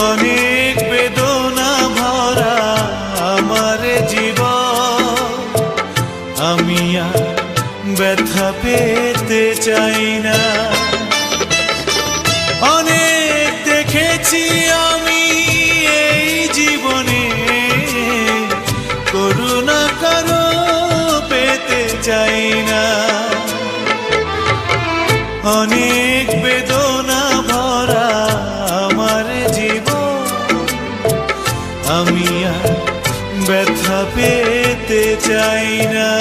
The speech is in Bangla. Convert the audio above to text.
অনেক বেদনা ভরা আমার জীবন, আমি আর ব্যথা পেতে চাই না। অনেক দেখেছি আমি এই জীবনে, করুণা কারো পেতে চাই না। অনেক বেদনা ভরা আমার জীবন, আমি আর ব্যথা পেতে চাই না।